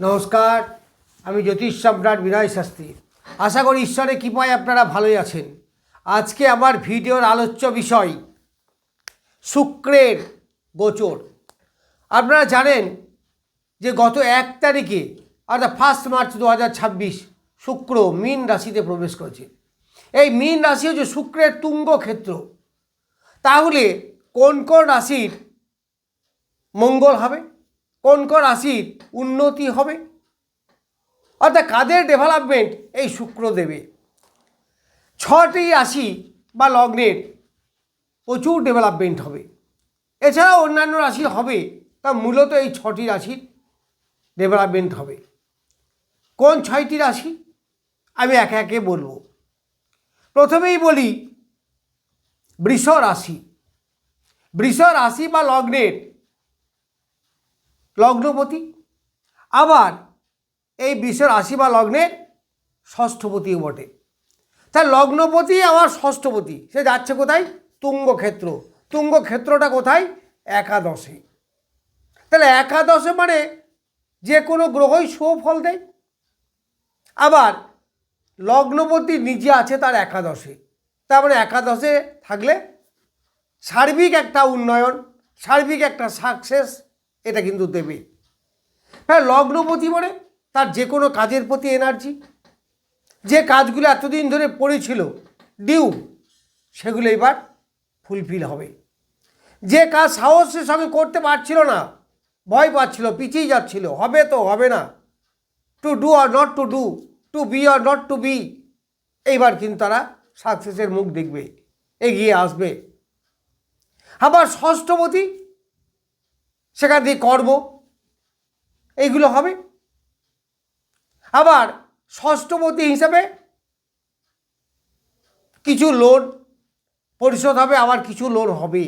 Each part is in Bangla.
নমস্কার, আমি জ্যোতিষ সম্রাট বিনয় শাস্ত্রী। আশা করি ঈশ্বরের কৃপায় আপনারা ভালোই আছেন। আজকে আমার ভিডিওর আলোচ্য বিষয় শুক্রের গোচর। আপনারা জানেন যে গত 1 তারিখে অর্থাৎ 1 মার্চ 2026 শুক্র মীন রাশিতে প্রবেশ করেছে। এই মীন রাশি হচ্ছে শুক্রের তুঙ্গ ক্ষেত্র। তাহলে কোন কোন রাশির মঙ্গল হবে, কোন কোন রাশির উন্নতি হবে, অর্থাৎ কাদের ডেভেলপমেন্ট এই শুক্র দেবে। 6টি রাশি বা লগ্নের প্রচুর ডেভেলপমেন্ট হবে। এছাড়াও অন্যান্য রাশি হবে, তা মূলত এই 6টি রাশির ডেভেলপমেন্ট হবে। কোন 6টি রাশি আমি একে একে বলবো। প্রথমেই বলি বৃষ রাশি। বৃষ রাশি বা লগ্নের লগ্নপতি, আবার এই বৃষ রাশি বা লগ্নের ষষ্ঠপতিও বটে। তার লগ্নপতি আবার ষষ্ঠপতি, সে যাচ্ছে কোথায়? তুঙ্গক্ষেত্র। তুঙ্গক্ষেত্রটা কোথায়? একাদশে। তাহলে একাদশে মানে যে কোনো গ্রহই শুভ ফল দেয়। আবার লগ্নপতি নিজে আছে তার একাদশে, তার মানে একাদশে থাকলে সার্বিক একটা উন্নয়ন, সার্বিক একটা সাকসেস এটা কিন্তু দেবে। হ্যাঁ, লগ্নপতি মানে তার যে কোনো কাজের প্রতি এনার্জি, যে কাজগুলো এতদিন ধরে পড়েছিল ডিউ, সেগুলো এবার ফুলফিল হবে। যে কাজ সাহসের সঙ্গে করতে পারছিল না, ভয় পাচ্ছিল, পিছিয়ে যাচ্ছিল, হবে তো হবে না, to do or not to do, to be or not to be, এইবার কিন্তু তারা সাকসেসের মুখ দেখবে, এগিয়ে আসবে। আবার ষষ্ঠপতি, সেখান দিয়ে কর্ম এইগুলো হবে। আবার ষষ্ঠপতি হিসাবে কিছু লোন পরিশোধ হবে, আবার কিছু লোন হবে।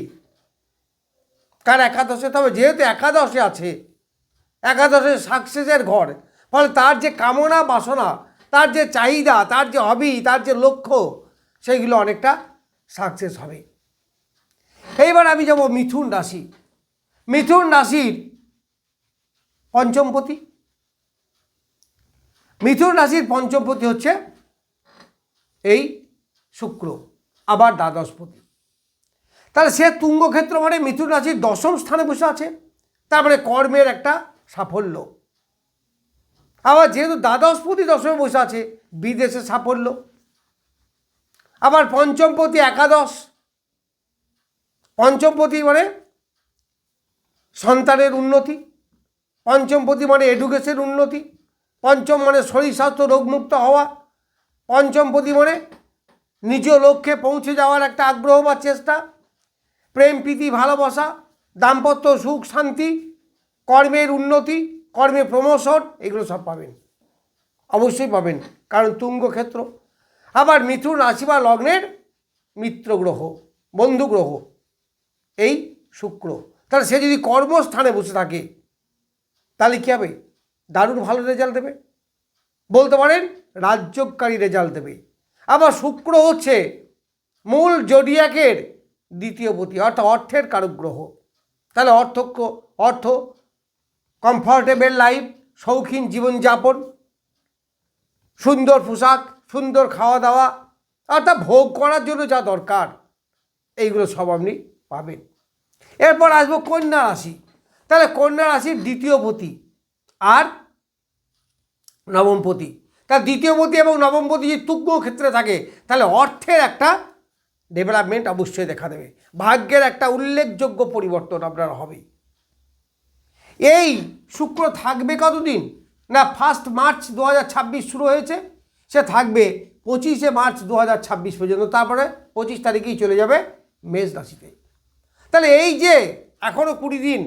কার একাদশে? তবে যেহেতু একাদশে আছে, একাদশে সাকসেসের ঘর, ফলে তার যে কামনা বাসনা, তার যে চাহিদা, তার যে হবি, তার যে লক্ষ্য, সেইগুলো অনেকটা সাকসেস হবে। এইবার আমি যাব মিথুন রাশি। মিথুন রাশির পঞ্চমপতি। মিথুন রাশির পঞ্চমপতি হচ্ছে এই শুক্র, আবার দ্বাদশপতি। তাহলে সে তুঙ্গক্ষেত্র মানে মিথুন রাশির 10ম স্থানে বসে আছে, তারপরে কর্মের একটা সাফল্য। আবার যেহেতু দ্বাদশপতি 10মে বসে আছে, বিদেশে সাফল্য। আবার পঞ্চমপতি একাদশ, পঞ্চমপতি মানে সন্তানের উন্নতি, পঞ্চমপতি মানে এডুকেশন উন্নতি, পঞ্চম মানে শরীর স্বাস্থ্য রোগমুক্ত হওয়া, পঞ্চমপতি মানে নিজ লক্ষ্যে পৌঁছে যাওয়ার একটা আগ্রহ বা চেষ্টা, প্রেম প্রীতি ভালোবাসা, দাম্পত্য সুখ শান্তি, কর্মের উন্নতি, কর্মে প্রমোশন, এগুলো সব পাবেন, অবশ্যই পাবেন, কারণ তুঙ্গক্ষেত্র। আবার মিথুন রাশি বা লগ্নের মিত্র গ্রহ, বন্ধু গ্রহ এই শুক্র। তাহলে সে যদি কর্মস্থানে বসে থাকে তাহলে কী হবে? দারুণ ভালো রেজাল্ট দেবে, বলতে পারেন রাজ্যকারী রেজাল্ট দেবে। আবার শুক্র হচ্ছে মূল জোডিয়াকের দ্বিতীয় পতি, অর্থাৎ অর্থের কারক গ্রহ। তাহলে অর্থ, কমফর্টেবল লাইফ, শৌখিন জীবনযাপন, সুন্দর পোশাক, সুন্দর খাওয়া দাওয়া, অর্থাৎ ভোগ করার জন্য যা দরকার, এইগুলো সব আপনি পাবেন। এরপর আসবো কন্যা রাশি। তাহলে কন্যা রাশির দ্বিতীয় পতি আর নবমপতি। তার দ্বিতীয় পতি এবং নবমপতি যদি তুঙ্গ ক্ষেত্রে থাকে, তাহলে অর্থের একটা ডেভেলপমেন্ট অবশ্যই দেখা দেবে, ভাগ্যের একটা উল্লেখযোগ্য পরিবর্তন আপনার হবে। এই শুক্র থাকবে কতদিন না? 1 মার্চ 2026 শুরু হয়েছে, সে থাকবে 25 মার্চ 2026 পর্যন্ত, তারপরে 25 তারিখেই চলে যাবে মেষ রাশিতে। তাহলে এই যে এখনও 20 দিন,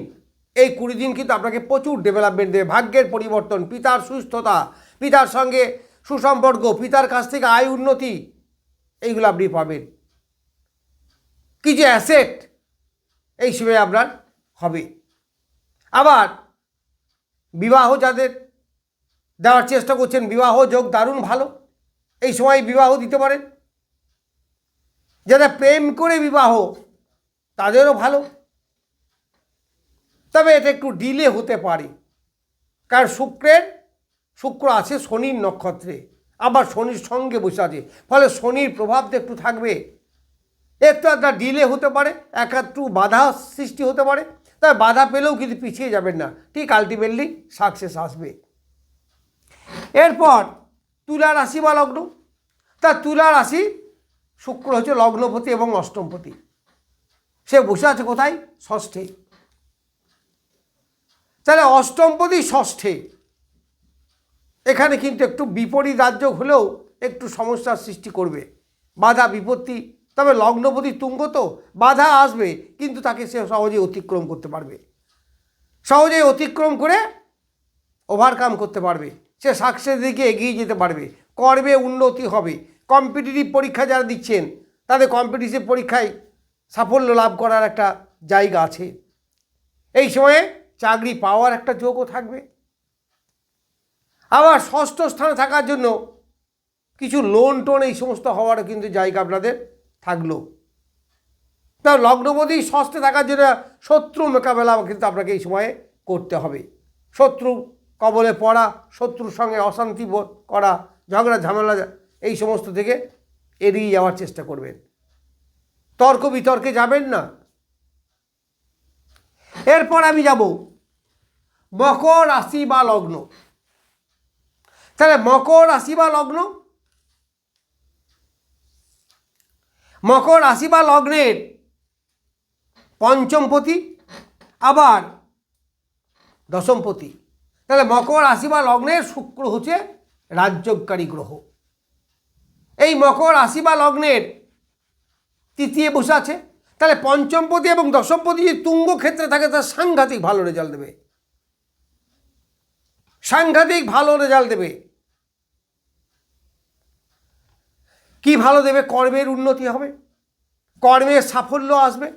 এই 20 দিন কিন্তু আপনাকে প্রচুর ডেভেলপমেন্ট দেবে, ভাগ্যের পরিবর্তন, পিতার সুস্থতা, পিতার সঙ্গে সুসম্পর্ক, পিতার কাছ থেকে আয় উন্নতি, এইগুলো আপনি পাবেন। কিছু অ্যাসেট এই সময় আপনার হবে। আবার বিবাহ যাদের দেওয়ার চেষ্টা করছেন, বিবাহ যোগ দারুণ ভালো, এই সময় বিবাহ দিতে পারেন। যারা প্রেম করে বিবাহ, তাদেরও ভালো, তবে এটা একটু ডিলে হতে পারে, কারণ শুক্রের শুক্র আছে শনির নক্ষত্রে, আবার শনির সঙ্গে বসে আছে, ফলে শনির প্রভাবটা একটু থাকবে, একটু একটা ডিলে হতে পারে, একটু বাধা সৃষ্টি হতে পারে, তবে বাধা পেলেও কিন্তু পিছিয়ে যাবেন না, ঠিক আলটিমেটলি সাকসেস আসবে। এরপর তুলা রাশি বা লগ্ন, তা তুলা রাশি শুক্র হচ্ছে লগ্নপতি এবং অষ্টমপতি, সে বসে আছে কোথায়? ষষ্ঠে। তাহলে অষ্টমপতি ষষ্ঠে, এখানে কিন্তু একটু বিপরীত রাজ্য হলেও একটু সমস্যার সৃষ্টি করবে, বাধা বিপত্তি, তবে লগ্নপতি তুঙ্গ তো বাধা আসবে, কিন্তু তাকে সে সহজেই অতিক্রম করতে পারবে, সহজেই অতিক্রম করে ওভারকাম করতে পারবে, সে সাকসেসের দিকে এগিয়ে যেতে পারবে, কর্মে উন্নতি হবে। কম্পিটিটিভ পরীক্ষা যারা দিচ্ছেন তাদের কম্পিটিটিভ পরীক্ষায় সাফল্য লাভ করার একটা জায়গা আছে। এই সময়ে চাকরি পাওয়ার একটা যোগও থাকবে। আবার ষষ্ঠ স্থানে থাকার জন্য কিছু লোন টোন এই সমস্ত হওয়ারও কিন্তু জায়গা আপনাদের থাকলো। তা লগ্নপতি ষষ্ঠে থাকার জন্য শত্রু মোকাবেলা কিন্তু আপনাকে এই সময়ে করতে হবে। শত্রু কবলে পড়া, শত্রুর সঙ্গে অশান্তি বোধ করা, ঝগড়া ঝামেলা, এই সমস্ত থেকে এড়িয়ে যাওয়ার চেষ্টা করবেন, তর্ক বিতর্কে যাবেন না। এরপর আমি যাব মকর রাশি বা লগ্ন। তাহলে মকর রাশি বা লগ্ন, মকর রাশি বা লগ্নের পঞ্চমপতি আবার দশমপতি। তাহলে মকর রাশি বা লগ্নের শুক্র হচ্ছে রাজ্যকারী গ্রহ। এই মকর রাশি বা লগ্নের তৃতীয় বসে আছে, তাহলে পঞ্চমপতি এবং দশমপতি যদি তুঙ্গ ক্ষেত্রে থাকে তার সাংঘাতিক ভালো রেজাল্ট দেবে, সাংঘাতিক ভালো রেজাল্ট দেবে। কি ভালো দেবে? কর্মের উন্নতি হবে, কর্মের সাফল্য আসবে।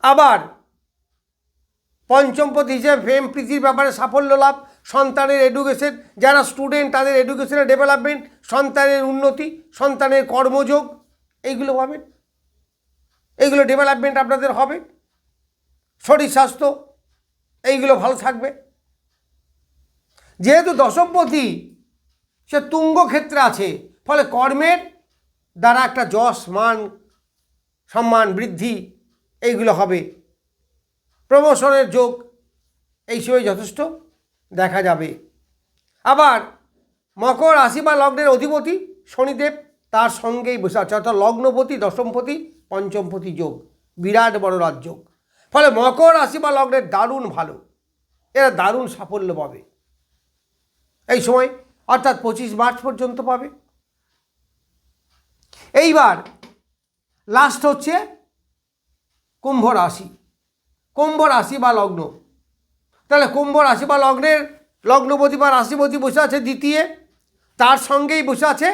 আবার পঞ্চমপতি হিসেবে প্রেম প্রীতির ব্যাপারে সাফল্য লাভ, সন্তানের এডুকেশন, যারা স্টুডেন্ট তাদের এডুকেশনের ডেভেলপমেন্ট, সন্তানের উন্নতি, সন্তানের কর্মযোগ, এইগুলো পাবেন, এইগুলো ডেভেলপমেন্ট আপনাদের হবে। শরীর স্বাস্থ্য এইগুলো ভালো থাকবে। যেহেতু দশমপতি সে তুঙ্গ ক্ষেত্রে আছে, ফলে কর্মের দ্বারা একটা যশ মান সম্মান বৃদ্ধি এইগুলো হবে, প্রমোশনের যোগ এই সময় যথেষ্ট দেখা যাবে। আবার মকর রাশি বা লগ্নের অধিপতি শনিদেব তার সঙ্গেই বসে আছে, অর্থাৎ লগ্নপতি দশমপতি পঞ্চমপতি যোগ, বিরাট বড় রাজযোগ। ফলে মকর রাশি বা লগ্নের দারুণ ভালো, এরা দারুণ সাফল্য পাবে এই সময়, অর্থাৎ 25 মার্চ পর্যন্ত পাবে। এইবার লাস্ট হচ্ছে কুম্ভ রাশি, কুম্ভ রাশি বা লগ্ন। তাহলে কুম্ভ রাশি বা লগ্নের লগ্নপতি বা রাশিপতি বসে আছে দ্বিতীয়, তার সঙ্গেই বসে আছে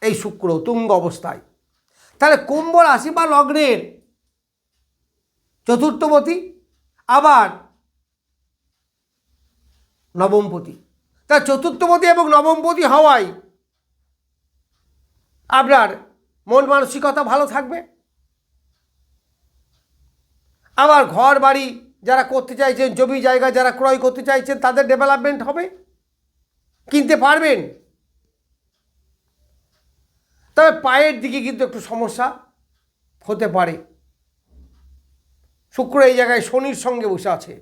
এই শুক্র তুঙ্গ অবস্থায়। তাহলে কুম্ভ রাশি বা লগ্নের চতুর্থপতি আবার নবমপতি, তার চতুর্থপতি এবং নবমপতি হওয়ায় আপনার মন মানসিকতা ভালো থাকবে। আবার ঘর বাড়ি যারা করতে চাইছেন, জমি জায়গা যারা ক্রয় করতে চাইছেন, তাদের ডেভেলপমেন্ট হবে, কিনতে পারবেন। তবে পায়ের দিকে কিন্তু একটু সমস্যা হতে পারে। শুক্র এই জায়গায় শনির সঙ্গে বসে আছে,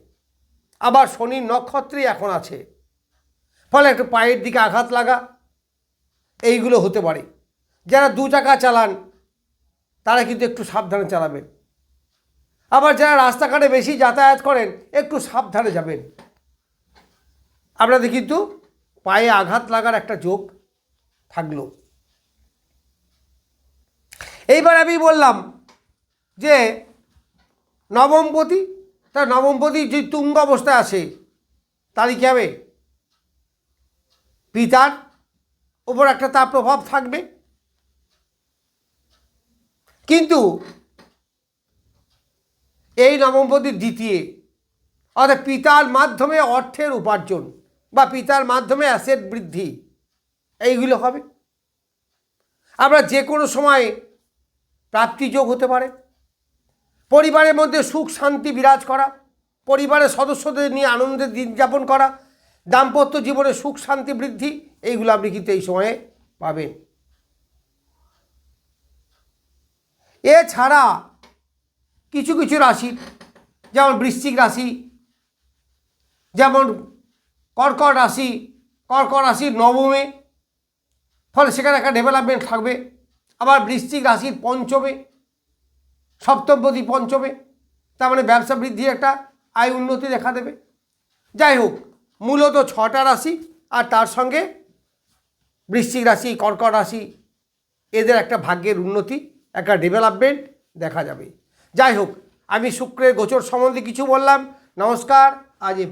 আবার শনির নক্ষত্রেই এখন আছে, ফলে একটু পায়ের দিকে আঘাত লাগা এইগুলো হতে পারে। যারা দু চাকা চালান তারা কিন্তু একটু সাবধানে চালাবেন। আবার যারা রাস্তাঘাটে বেশি যাতায়াত করেন একটু সাবধানে যাবেন, আপনাদের কিন্তু পায়ে আঘাত লাগার একটা যোগ থাকলো। এইবার আমি বললাম যে নবমপতি, তার নবমপতি যে তুঙ্গ অবস্থায় আছে তারই কী হবে? পিতার ওপর একটা তার প্রভাব থাকবে, কিন্তু এই নবমপতির দ্বিতীয়, অর্থাৎ পিতার মাধ্যমে অর্থের উপার্জন বা পিতার মাধ্যমে অ্যাসেট বৃদ্ধি এইগুলো হবে। আমরা যে কোনো সময় প্রাপ্তিযোগ হতে পারে, পরিবারের মধ্যে সুখ শান্তি বিরাজ করা, পরিবারের সদস্যদের নিয়ে আনন্দের দিন যাপন করা, দাম্পত্য জীবনে সুখ শান্তি বৃদ্ধি এইগুলো আপনি কিন্তু এই সময়ে পাবেন। এছাড়া কিছু কিছু রাশি, যেমন বৃশ্চিক রাশি, যেমন কর্কট রাশি, কর্কট রাশির নবমে, ফলে সেখানে একটা ডেভেলপমেন্ট থাকবে। আবার বৃশ্চিক রাশির পঞ্চমে, সপ্তমপতি পঞ্চমে, তার মানে ব্যবসা বৃদ্ধির একটা আয় উন্নতি দেখা দেবে। যাই হোক, মূলত 6টা রাশি আর তার সঙ্গে বৃশ্চিক রাশি, কর্কট রাশি, এদের একটা ভাগ্যের উন্নতি, একটা ডেভেলপমেন্ট দেখা যাবে। যাই হোক, আমি শুক্রের গোচর সম্বন্ধে কিছু বললাম। নমস্কার, আজ এই